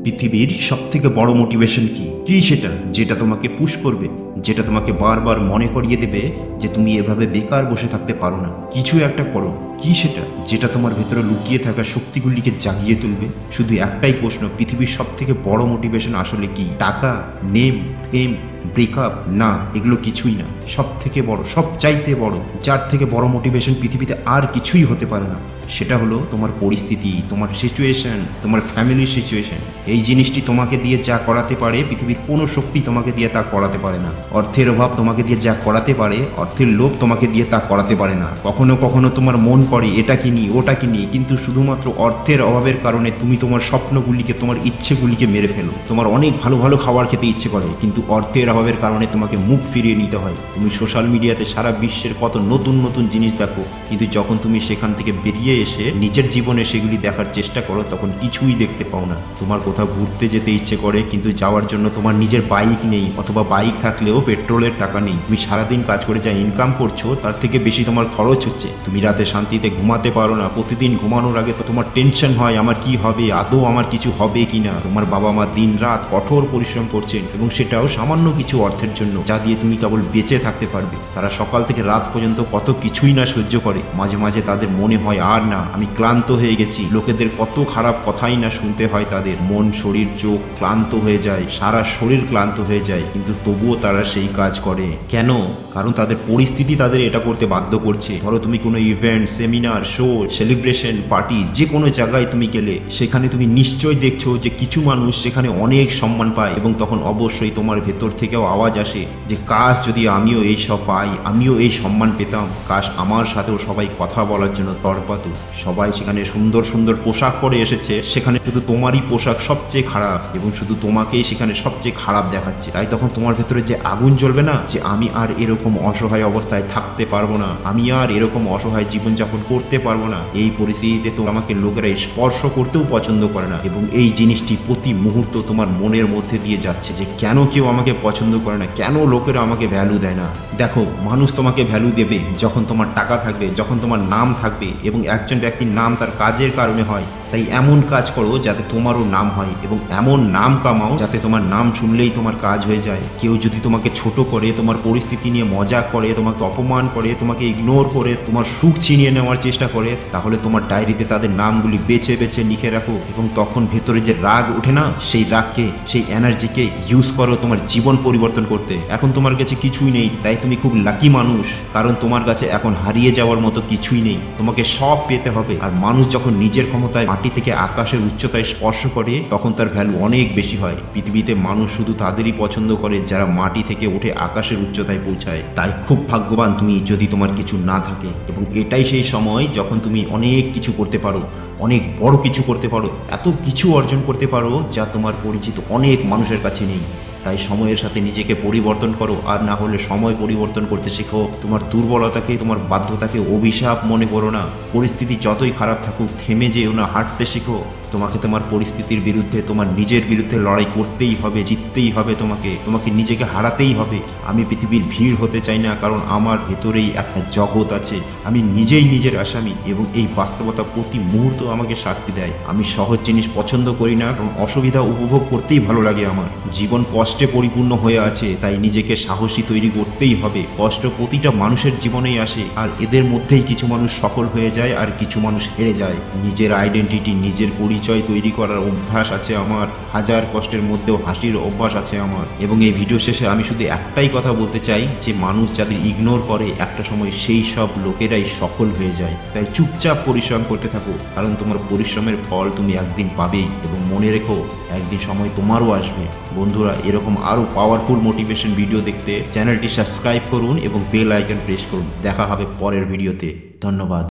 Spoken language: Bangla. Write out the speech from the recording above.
পৃথিবীর সবথেকে বড় মোটিভেশন কি সেটা যেটা তোমাকে পুশ করবে, যেটা তোমাকে বারবার মনে করিয়ে দেবে যে তুমি এভাবে বেকার বসে থাকতে পারো না, কিছু একটা করো। কি সেটা যেটা তোমার ভেতরে লুকিয়ে থাকা শক্তিগুলিকে জাগিয়ে তুলবে? শুধু একটাই প্রশ্ন, পৃথিবীর সবথেকে বড় মোটিভেশন আসলে কি? টাকা, নেম, ফেম, ব্রেকআপ? না, এগুলো কিছুই না। সব থেকে বড়, সব চাইতে বড়, যার থেকে বড় মোটিভেশন পৃথিবীতে আর কিছুই হতে পারে না, সেটা হলো তোমার পরিস্থিতি, তোমার সিচুয়েশন, তোমার ফ্যামিলির সিচুয়েশন। এই জিনিসটি তোমাকে দিয়ে যা করাতে পারে পৃথিবীর কোনো শক্তি তোমাকে দিয়ে তা করাতে পারে না। অর্থের অভাব তোমাকে দিয়ে যা করাতে পারে, অর্থের লোভ তোমাকে দিয়ে তা করাতে পারে না। কখনো কখনো তোমার মন করে এটা কিনি ওটা কিনি, কিন্তু শুধুমাত্র অর্থের অভাবের কারণে তুমি তোমার স্বপ্নগুলিকে, তোমার ইচ্ছেগুলিকে মেরে ফেলো। তোমার অনেক ভালো ভালো খাবার খেতে ইচ্ছে করে, কিন্তু অর্থের অভাবের কারণে তোমাকে মুখ ফিরিয়ে নিতে হয়। তুমি সোশ্যাল মিডিয়াতে সারা বিশ্বের কত নতুন নতুন জিনিস দেখো, কিন্তু যখন তুমি সেখান থেকে বেরিয়ে এসে নিজের জীবনে সেগুলি দেখার চেষ্টা করো, তখন কিছুই দেখতে পাও না। তোমার কোথাও ঘুরতে যেতে ইচ্ছে করে, কিন্তু যাওয়ার জন্য তোমার নিজের বাইক নেই, অথবা বাইক থাকলেও পেট্রোলের টাকা নেই। তুমি সারাদিন কাজ করে যা ইনকাম করছো তার থেকে বেশি তোমার খরচ হচ্ছে। তুমি রাতে শান্তিতে ঘুমাতে পারো না, প্রতিদিন ঘুমানোর আগে তো তোমার টেনশন হয় আমার কি হবে, আদৌ আমার কিছু হবে কিনা। তোমার বাবা মা দিন রাত কঠোর পরিশ্রম করছেন, এবং সেটাও সামান্য কিছু অর্থের জন্য, যা দিয়ে তুমি কেবল বেঁচে থাকতে পারবে। তারা সকাল থেকে রাত পর্যন্ত কত কিছুই না সহ্য করে। মাঝে মাঝে তাদের মনে হয় আর না, আমি ক্লান্ত হয়ে গেছি। লোকেদের কত খারাপ কথাই না শুনতে হয় তাদের। মন, শরীর, চোখ ক্লান্ত হয়ে যায়, সারা শরীর ক্লান্ত হয়ে যায়, কিন্তু তবুও তারা সেই কাজ করে। কেন? কারণ তাদের পরিস্থিতি তাদের এটা করতে বাধ্য করছে। ধরো তুমি কোনো event, seminar, show, celebration, party, যে কোনো জায়গায় তুমি গেলে, সেখানে তুমি নিশ্চয়ই দেখছো যে কিছু মানুষ সেখানে অনেক সম্মান পায়, এবং তখন অবশ্যই তোমার ভেতর থেকেও আওয়াজ আসে যে কাশ যদি আমিও এই সব পাই, আমিও এই সম্মান পেতাম, কাশ আমার সাথেও সবাই কথা বলার জন্য তড়পাতো। সবাই সেখানে সুন্দর সুন্দর পোশাক পরে এসেছে, সেখানে শুধু তোমারই পোশাক সবচেয়ে খারাপ, এবং শুধু তোমাকেই সেখানে সবচেয়ে খারাপ দেখাচ্ছে। তাই তখন তোমার ভেতরে যে আগুন জ্বলবে না, যে আমি আর এরকম অসহায় অবস্থায় থাকতে পারবো না, আমি আর এরকম অসহায় জীবনযাপন করতে পারবো না। এই পরিস্থিতিতে তো আমাকে লোকেরা স্পর্শ করতেও পছন্দ করে না, এবং এই জিনিসটি প্রতি মুহূর্ত তোমার মনের মধ্যে দিয়ে যাচ্ছে যে কেন কেউ আমাকে পছন্দ করে না, কেন লোকেরা আমাকে ভ্যালু দেয় না। দেখো, মানুষ তোমাকে ভ্যালু দেবে যখন তোমার টাকা থাকবে, যখন তোমার নাম থাকবে, এবং একজন ব্যক্তির নাম তার কাজের কারণে হয়। তাই এমন কাজ করো যাতে তোমারও নাম হয়, এবং এমন নাম কামাও যাতে তোমার নাম শুনলেই তোমার কাজ হয়ে যায়। কেউ যদি তোমাকে ছোট করে, তোমার পরিস্থিতি নিয়ে মজাক করে, তোমাকে অপমান করে, তোমাকে ইগনোর করে, তোমার সুখ ছিনিয়ে নেওয়ার চেষ্টা করে, তাহলে তোমার ডায়েরিতে তাদের নামগুলি বেছে বেছে লিখে রাখো, এবং তখন ভেতরে যে রাগ ওঠে না, সেই রাগকে, সেই এনার্জিকে ইউজ করো তোমার জীবন পরিবর্তন করতে। এখন তোমার কাছে কিছুই নেই, তাই তুমি খুব লাকি মানুষ, কারণ তোমার কাছে এখন হারিয়ে যাওয়ার মতো কিছুই নেই। তোমাকে সব পেতে হবে। আর মানুষ যখন নিজের ক্ষমতায় মাটি থেকে আকাশের উচ্চতায় স্পর্শ করে, তখন তার ভ্যালু অনেক বেশি হয়। পৃথিবীতে মানুষ শুধু তাদেরই পছন্দ করে যারা মাটি থেকে উঠে আকাশের উচ্চতায় পৌঁছায়। তাই খুব ভাগ্যবান তুমি যদি তোমার কিছু না থাকে, এবং এটাই সেই সময় যখন তুমি অনেক কিছু করতে পারো, অনেক বড় কিছু করতে পারো, এত কিছু অর্জন করতে পারো যা তোমার পরিচিত অনেক মানুষের কাছে নেই। তাই সময়ের সাথে নিজেকে পরিবর্তন করো, আর না হলে সময় পরিবর্তন করতে শেখো। তোমার দুর্বলতাকে, তোমার বাধ্যতাকে অভিশাপ মনে করো না। পরিস্থিতি যতই খারাপ থাকুক, থেমে যেও না, হাঁটতে শেখো। তোমাকে তোমার পরিস্থিতির বিরুদ্ধে, তোমার নিজের বিরুদ্ধে লড়াই করতেই হবে, জিততেই হবে। তোমাকে নিজেকে হারাতেই হবে। আমি পৃথিবীর ভিড় হতে চাই না, কারণ আমার ভেতরেই একটা জগৎ আছে। আমি নিজেই নিজের আসামি, এবং এই বাস্তবতা প্রতি মুহূর্ত আমাকে শাস্তি দেয়। আমি সহজ জিনিস পছন্দ করি না, কারণ অসুবিধা উপভোগ করতেই ভালো লাগে আমার। জীবন কষ্টে পরিপূর্ণ হয়ে আছে, তাই নিজেকে সাহসী তৈরি করতেই হবে। কষ্ট প্রতিটা মানুষের জীবনেই আসে, আর এদের মধ্যেই কিছু মানুষ সফল হয়ে যায়, আর কিছু মানুষ হেরে যায়। নিজের আইডেন্টিটি, নিজের পরিচয় তৈরি করার অভ্যাস আছে আমার। হাজার কষ্টের মধ্যেও হাসির অভ্যাস আছে আমার। এবং এই ভিডিও শেষে আমি শুধু একটাই কথা বলতে চাই, যে মানুষ যাদের ইগনোর করে, একটা সময় সেই সব লোকেরাই সফল হয়ে যায়। তাই চুপচাপ পরিশ্রম করতে থাকো, কারণ তোমার পরিশ্রমের ফল তুমি একদিন পাবেই। এবং মনে রেখো, একদিন সময় তোমারও আসবে। বন্ধুরা, এরকম আরও পাওয়ারফুল মোটিভেশন ভিডিও দেখতে চ্যানেলটি সাবস্ক্রাইব করুন এবং বেল আইকন প্রেস করুন। দেখা হবে পরের ভিডিওতে। ধন্যবাদ।